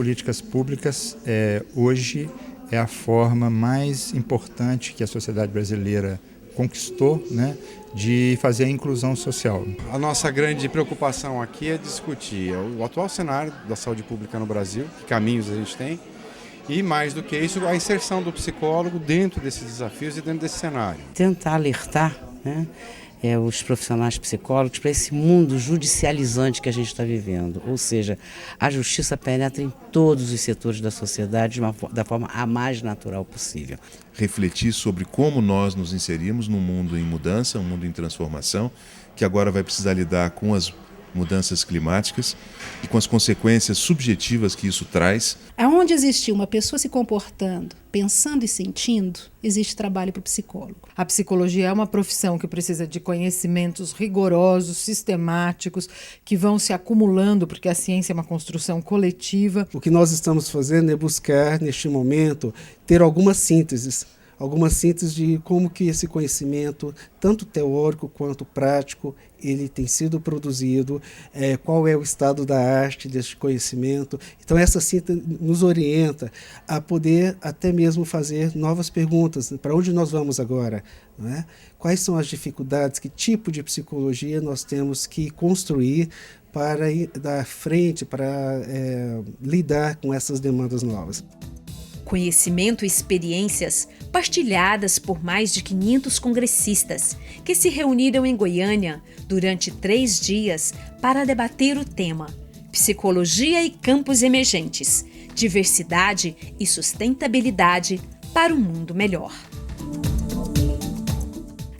políticas públicas hoje é a forma mais importante que a sociedade brasileira conquistou, né, de fazer a inclusão social. A nossa grande preocupação aqui é discutir o atual cenário da saúde pública no Brasil, que caminhos a gente tem, e mais do que isso, a inserção do psicólogo dentro desses desafios e dentro desse cenário. Tentar alertar, né, os profissionais psicólogos para esse mundo judicializante que a gente está vivendo. Ou seja, a justiça penetra em todos os setores da sociedade da forma a mais natural possível. Refletir sobre como nós nos inserimos num mundo em mudança, um mundo em transformação, que agora vai precisar lidar com as mudanças climáticas e com as consequências subjetivas que isso traz. Aonde existe uma pessoa se comportando, pensando e sentindo, existe trabalho para o psicólogo. A psicologia é uma profissão que precisa de conhecimentos rigorosos, sistemáticos, que vão se acumulando, porque a ciência é uma construção coletiva. O que nós estamos fazendo é buscar, neste momento, ter algumas sínteses de como que esse conhecimento, tanto teórico quanto prático, ele tem sido produzido, qual é o estado da arte deste conhecimento. Então essa síntese nos orienta a poder até mesmo fazer novas perguntas. Para onde nós vamos agora? Não é? Quais são as dificuldades? Que tipo de psicologia nós temos que construir para ir dar frente, para lidar com essas demandas novas? Conhecimento e experiências partilhadas por mais de 500 congressistas que se reuniram em Goiânia durante 3 dias para debater o tema Psicologia e Campos Emergentes, Diversidade e Sustentabilidade para um Mundo Melhor.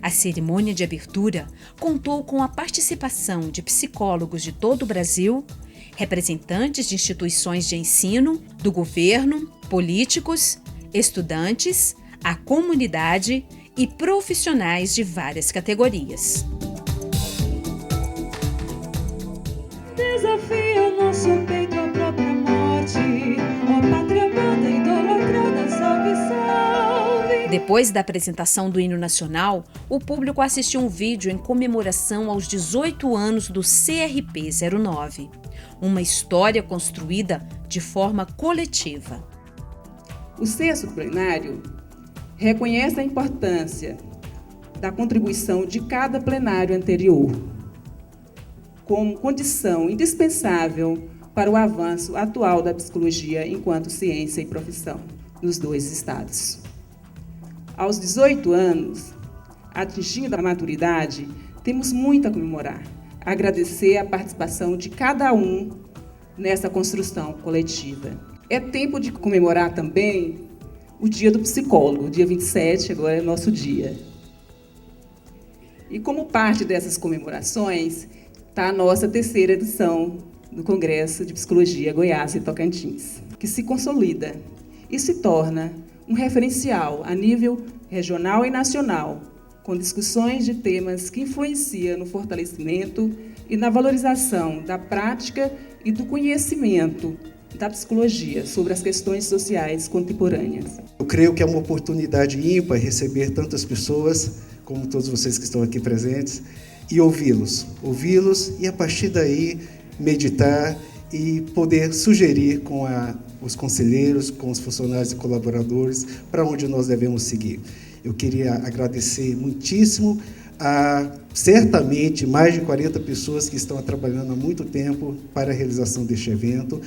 A cerimônia de abertura contou com a participação de psicólogos de todo o Brasil, representantes de instituições de ensino, do governo, políticos, estudantes, a comunidade e profissionais de várias categorias. Desafia o nosso peito à própria morte, ó pátria amada, idolatrada, salve, salve. Depois da apresentação do hino nacional, o público assistiu um vídeo em comemoração aos 18 anos do CRP-09, uma história construída de forma coletiva. O 6º plenário reconhece a importância da contribuição de cada plenário anterior, como condição indispensável para o avanço atual da psicologia enquanto ciência e profissão nos 2 estados. Aos 18 anos, atingindo a maturidade, temos muito a comemorar, agradecer a participação de cada um nessa construção coletiva. É tempo de comemorar também o Dia do Psicólogo, dia 27, agora é nosso dia. E como parte dessas comemorações, está a nossa 3ª edição do Congresso de Psicologia Goiás e Tocantins, que se consolida e se torna um referencial a nível regional e nacional, com discussões de temas que influenciam no fortalecimento e na valorização da prática e do conhecimento da psicologia sobre as questões sociais contemporâneas. Eu creio que é uma oportunidade ímpar receber tantas pessoas, como todos vocês que estão aqui presentes, e ouvi-los e a partir daí meditar e poder sugerir com os conselheiros, com os funcionários e colaboradores para onde nós devemos seguir. Eu queria agradecer muitíssimo a, certamente, mais de 40 pessoas que estão trabalhando há muito tempo para a realização deste evento.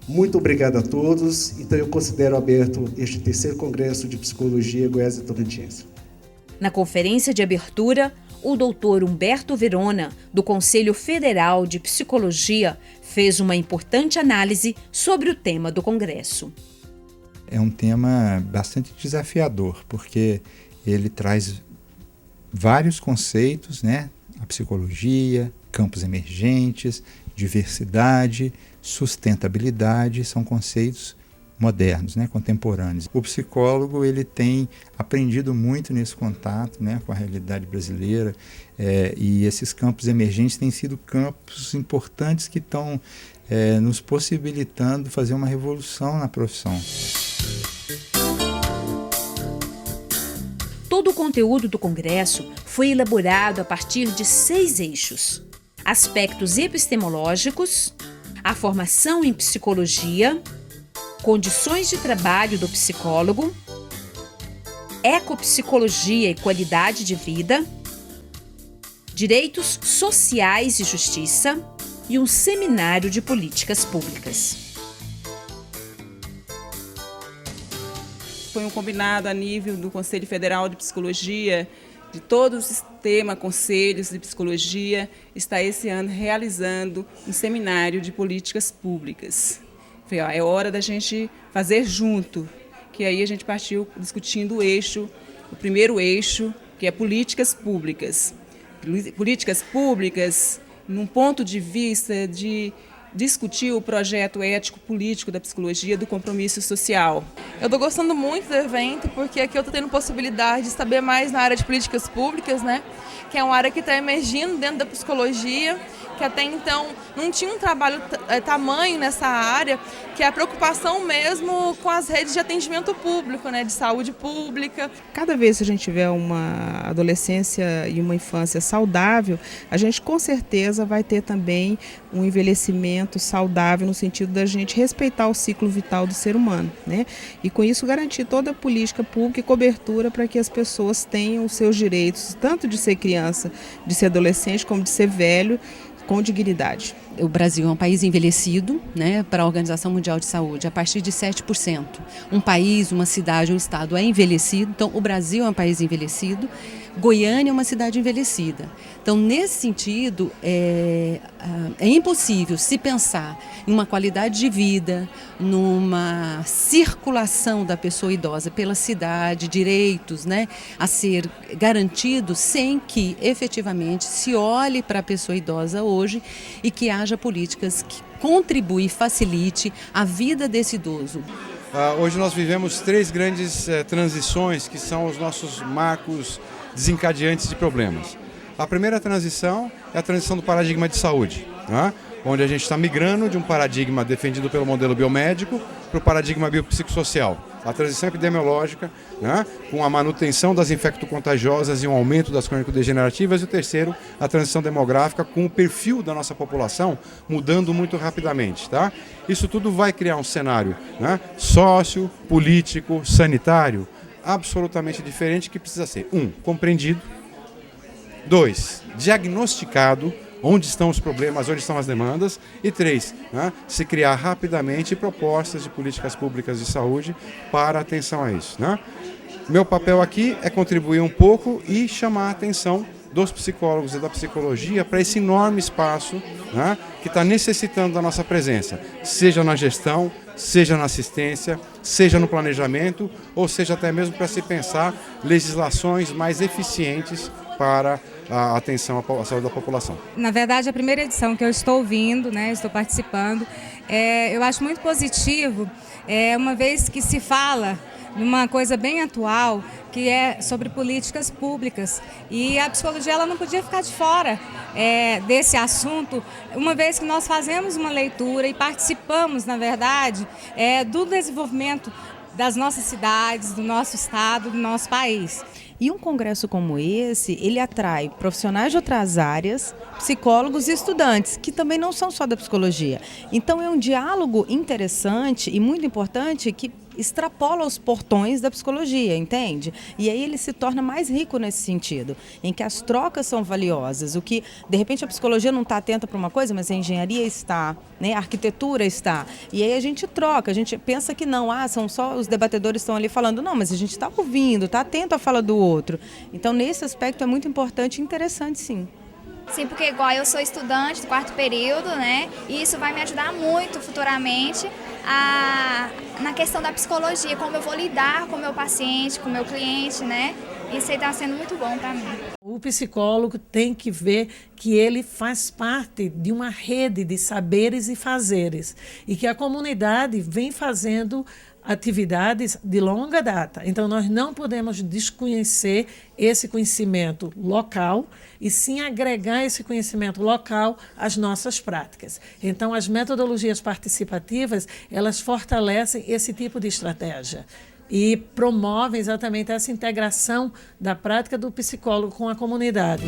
Muito obrigado a todos. Então, eu considero aberto este 3º Congresso de Psicologia Goiás e Tocantins. Na conferência de abertura, o doutor Humberto Verona, do Conselho Federal de Psicologia, fez uma importante análise sobre o tema do Congresso. É um tema bastante desafiador, porque ele traz vários conceitos, né? A psicologia, campos emergentes, diversidade, sustentabilidade, são conceitos modernos, né, contemporâneos. O psicólogo ele tem aprendido muito nesse contato, né, com a realidade brasileira, e esses campos emergentes têm sido campos importantes que estão nos possibilitando fazer uma revolução na profissão. Todo o conteúdo do Congresso foi elaborado a partir de 6 eixos: aspectos epistemológicos, a formação em psicologia, condições de trabalho do psicólogo, ecopsicologia e qualidade de vida, direitos sociais e justiça e um seminário de políticas públicas. Foi um combinado a nível do Conselho Federal de Psicologia, de todo o sistema, conselhos de psicologia, está esse ano realizando um seminário de políticas públicas. Foi, é hora da gente fazer junto, que aí a gente partiu discutindo o primeiro eixo, que é políticas públicas. Políticas públicas, num ponto de vista de discutir o projeto ético-político da psicologia do compromisso social. Eu estou gostando muito do evento porque aqui eu estou tendo possibilidade de saber mais na área de políticas públicas, né? Que é uma área que está emergindo dentro da psicologia, que até então não tinha um trabalho tamanho nessa área, que é a preocupação mesmo com as redes de atendimento público, né, de saúde pública. Cada vez que a gente tiver uma adolescência e uma infância saudável, a gente com certeza vai ter também um envelhecimento saudável no sentido da gente respeitar o ciclo vital do ser humano, né? E com isso garantir toda a política pública e cobertura para que as pessoas tenham os seus direitos, tanto de ser criança, de ser adolescente, como de ser velho, com dignidade. O Brasil é um país envelhecido, né, para a Organização Mundial de Saúde, a partir de 7%. Um país, uma cidade, um estado é envelhecido, então o Brasil é um país envelhecido, Goiânia é uma cidade envelhecida. Então, nesse sentido, é impossível se pensar em uma qualidade de vida, numa circulação da pessoa idosa pela cidade, direitos, né, a ser garantidos, sem que efetivamente se olhe para a pessoa idosa hoje e que haja políticas que contribuem e facilite a vida desse idoso. Hoje nós vivemos 3 grandes transições que são os nossos marcos desencadeantes de problemas. A primeira transição é a transição do paradigma de saúde, né? Onde a gente está migrando de um paradigma defendido pelo modelo biomédico para o paradigma biopsicossocial. A transição epidemiológica, né? Com a manutenção das infectocontagiosas e um aumento das crônico-degenerativas. E o terceiro, a transição demográfica, com o perfil da nossa população mudando muito rapidamente. Tá? Isso tudo vai criar um cenário, né, sócio, político, sanitário, absolutamente diferente, que precisa ser, 1, compreendido, 2, diagnosticado, onde estão os problemas, onde estão as demandas, e 3, né, se criar rapidamente propostas de políticas públicas de saúde para atenção a isso. Né? Meu papel aqui é contribuir um pouco e chamar a atenção dos psicólogos e da psicologia para esse enorme espaço, né, que está necessitando da nossa presença, seja na gestão, seja na assistência, seja no planejamento, ou seja até mesmo para se pensar legislações mais eficientes para a atenção à saúde da população. Na verdade, a primeira edição que eu estou ouvindo, né, estou participando, eu acho muito positivo, uma vez que se fala numa coisa bem atual, que é sobre políticas públicas. E a psicologia ela não podia ficar de fora desse assunto, uma vez que nós fazemos uma leitura e participamos, na verdade, do desenvolvimento das nossas cidades, do nosso estado, do nosso país. E um congresso como esse, ele atrai profissionais de outras áreas, psicólogos e estudantes, que também não são só da psicologia. Então é um diálogo interessante e muito importante que extrapola os portões da psicologia, entende? E aí ele se torna mais rico nesse sentido, em que as trocas são valiosas, o que, de repente, a psicologia não está atenta para uma coisa, mas a engenharia está, né? A arquitetura está. E aí a gente troca, a gente pensa que não, são só os debatedores estão ali falando, não, mas a gente está ouvindo, está atento à fala do outro. Então, nesse aspecto, é muito importante e interessante, sim. Sim, porque igual eu sou estudante do 4º período, né? E isso vai me ajudar muito futuramente na questão da psicologia, como eu vou lidar com o meu paciente, com o meu cliente, né? Isso aí está sendo muito bom para mim. O psicólogo tem que ver que ele faz parte de uma rede de saberes e fazeres e que a comunidade vem fazendo atividades de longa data. Então, nós não podemos desconhecer esse conhecimento local e sim agregar esse conhecimento local às nossas práticas. Então, as metodologias participativas, elas fortalecem esse tipo de estratégia e promovem exatamente essa integração da prática do psicólogo com a comunidade.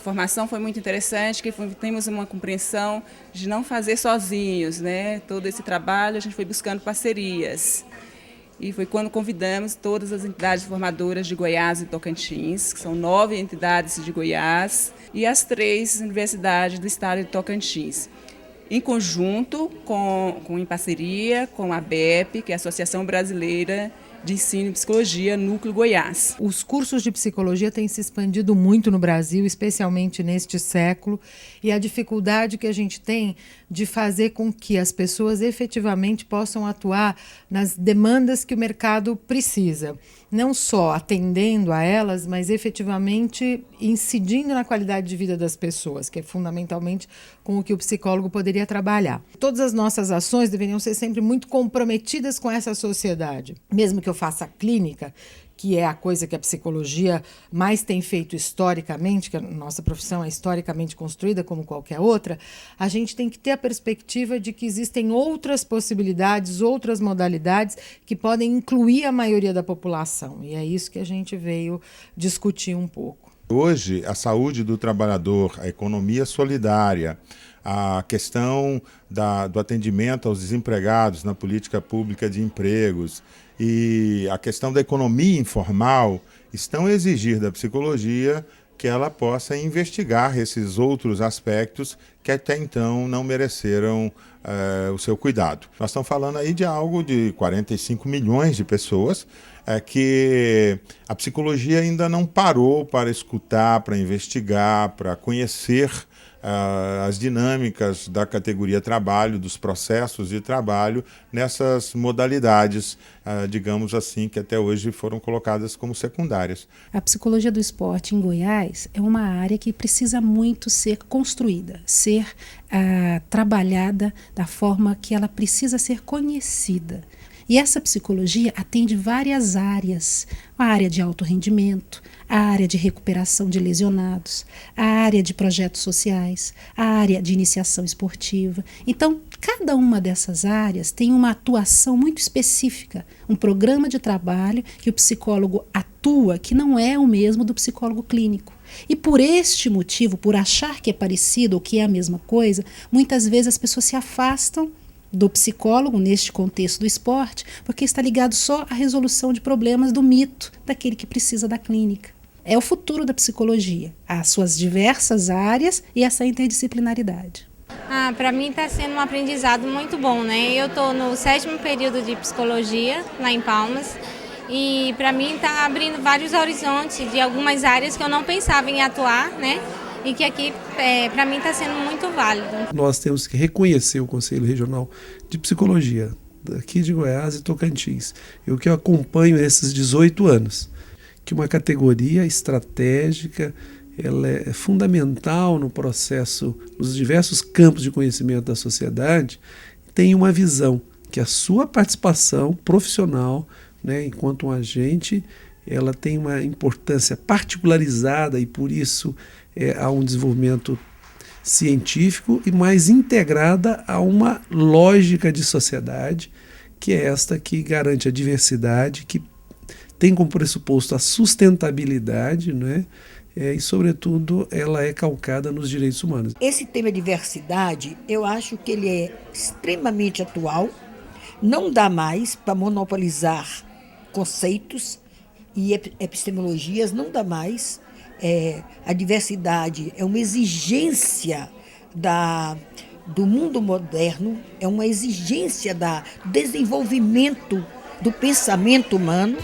formação foi muito interessante, que temos uma compreensão de não fazer sozinhos, né? Todo esse trabalho a gente foi buscando parcerias. E foi quando convidamos todas as entidades formadoras de Goiás e Tocantins, que são 9 entidades de Goiás, e as 3 universidades do estado de Tocantins, em conjunto, em parceria com a ABEP, que é a Associação Brasileira de Ensino e Psicologia, Núcleo Goiás. Os cursos de psicologia têm se expandido muito no Brasil, especialmente neste século, e a dificuldade que a gente tem de fazer com que as pessoas efetivamente possam atuar nas demandas que o mercado precisa. Não só atendendo a elas, mas efetivamente incidindo na qualidade de vida das pessoas, que é fundamentalmente com o que o psicólogo poderia trabalhar. Todas as nossas ações deveriam ser sempre muito comprometidas com essa sociedade. Mesmo que eu faça clínica, que é a coisa que a psicologia mais tem feito historicamente, que a nossa profissão é historicamente construída como qualquer outra, a gente tem que ter a perspectiva de que existem outras possibilidades, outras modalidades que podem incluir a maioria da população. E é isso que a gente veio discutir um pouco. Hoje, a saúde do trabalhador, a economia solidária, a questão do atendimento aos desempregados na política pública de empregos e a questão da economia informal estão a exigir da psicologia que ela possa investigar esses outros aspectos que até então não mereceram o seu cuidado. Nós estamos falando aí de algo de 45 milhões de pessoas que a psicologia ainda não parou para escutar, para investigar, para conhecer as dinâmicas da categoria trabalho, dos processos de trabalho nessas modalidades, digamos assim, que até hoje foram colocadas como secundárias. A psicologia do esporte em Goiás é uma área que precisa muito ser construída, ser trabalhada da forma que ela precisa ser conhecida. E essa psicologia atende várias áreas, a área de alto rendimento, a área de recuperação de lesionados, a área de projetos sociais, a área de iniciação esportiva. Então, cada uma dessas áreas tem uma atuação muito específica, um programa de trabalho que o psicólogo atua que não é o mesmo do psicólogo clínico. E por este motivo, por achar que é parecido ou que é a mesma coisa, muitas vezes as pessoas se afastam do psicólogo neste contexto do esporte, porque está ligado só à resolução de problemas do mito daquele que precisa da clínica. É o futuro da psicologia, as suas diversas áreas e essa interdisciplinaridade. Para mim está sendo um aprendizado muito bom, né? Eu estou no 7º período de psicologia lá em Palmas e para mim está abrindo vários horizontes de algumas áreas que eu não pensava em atuar, né? E que aqui, para mim, está sendo muito válido. Nós temos que reconhecer o Conselho Regional de Psicologia, daqui de Goiás e Tocantins. Eu que acompanho esses 18 anos, que uma categoria estratégica, ela é fundamental no processo, nos diversos campos de conhecimento da sociedade, tem uma visão que a sua participação profissional, né, enquanto um agente, ela tem uma importância particularizada e por isso há um desenvolvimento científico e mais integrada a uma lógica de sociedade, que é esta que garante a diversidade, que tem como pressuposto a sustentabilidade, né? E, sobretudo, ela é calcada nos direitos humanos. Esse tema diversidade, eu acho que ele é extremamente atual, não dá mais para monopolizar conceitos e epistemologias, não dá mais. A diversidade é uma exigência do mundo moderno, é uma exigência do desenvolvimento do pensamento humano.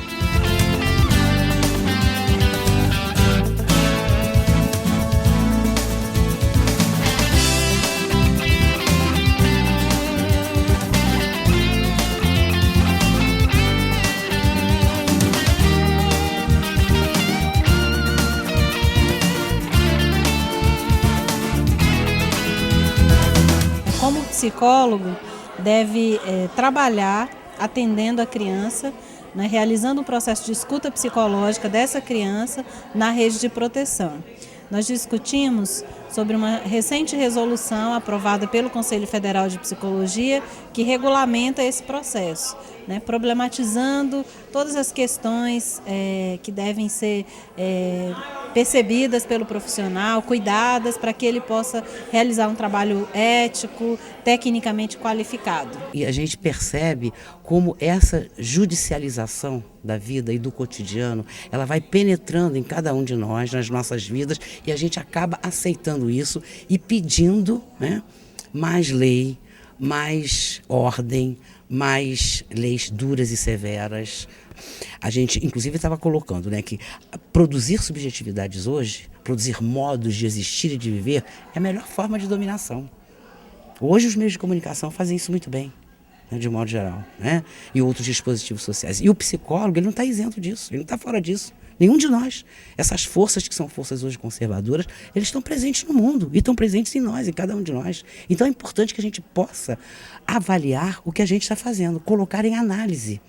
Psicólogo deve trabalhar atendendo a criança, né, realizando um processo de escuta psicológica dessa criança na rede de proteção. Nós discutimos sobre uma recente resolução aprovada pelo Conselho Federal de Psicologia que regulamenta esse processo, né, problematizando todas as questões que devem ser percebidas pelo profissional, cuidadas para que ele possa realizar um trabalho ético, tecnicamente qualificado. E a gente percebe como essa judicialização da vida e do cotidiano, ela vai penetrando em cada um de nós, nas nossas vidas, e a gente acaba aceitando isso e pedindo, né, mais lei, mais ordem, mais leis duras e severas. A gente, inclusive, estava colocando, né, que produzir subjetividades hoje, produzir modos de existir e de viver, é a melhor forma de dominação. Hoje os meios de comunicação fazem isso muito bem, né, de modo geral, né, e outros dispositivos sociais. E o psicólogo, ele não está isento disso, ele não está fora disso. Nenhum de nós. Essas forças que são forças hoje conservadoras, eles estão presentes no mundo e estão presentes em nós, em cada um de nós. Então é importante que a gente possa avaliar o que a gente está fazendo, colocar em análise.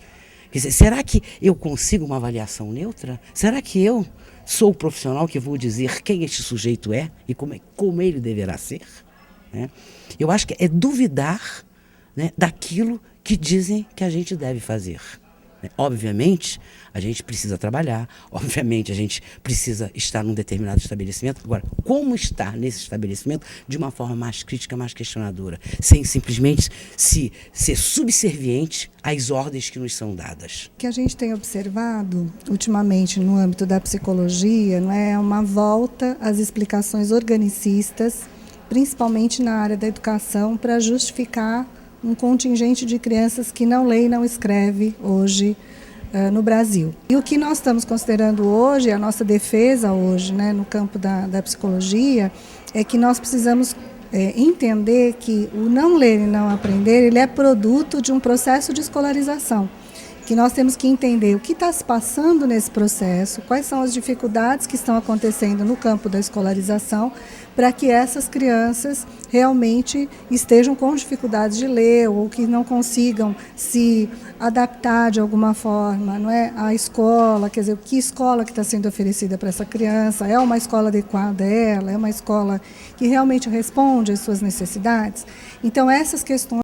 Quer dizer, será que eu consigo uma avaliação neutra? Será que eu sou o profissional que vou dizer quem este sujeito é e como ele deverá ser? Né? Eu acho que é duvidar, né, daquilo que dizem que a gente deve fazer. Obviamente, a gente precisa trabalhar, obviamente, a gente precisa estar num determinado estabelecimento. Agora, como estar nesse estabelecimento de uma forma mais crítica, mais questionadora, sem simplesmente ser subserviente às ordens que nos são dadas? O que a gente tem observado ultimamente no âmbito da psicologia, não é uma volta às explicações organicistas, principalmente na área da educação, para justificar um contingente de crianças que não lê e não escreve hoje no Brasil. E o que nós estamos considerando hoje, a nossa defesa hoje, né, no campo da psicologia, é que nós precisamos entender que o não ler e não aprender, ele é produto de um processo de escolarização. Que nós temos que entender o que está se passando nesse processo, quais são as dificuldades que estão acontecendo no campo da escolarização, para que essas crianças realmente estejam com dificuldades de ler ou que não consigam se adaptar de alguma forma, não é, à escola, quer dizer, que escola que está sendo oferecida para essa criança, é uma escola adequada a ela, é uma escola que realmente responde às suas necessidades. Então, essas questões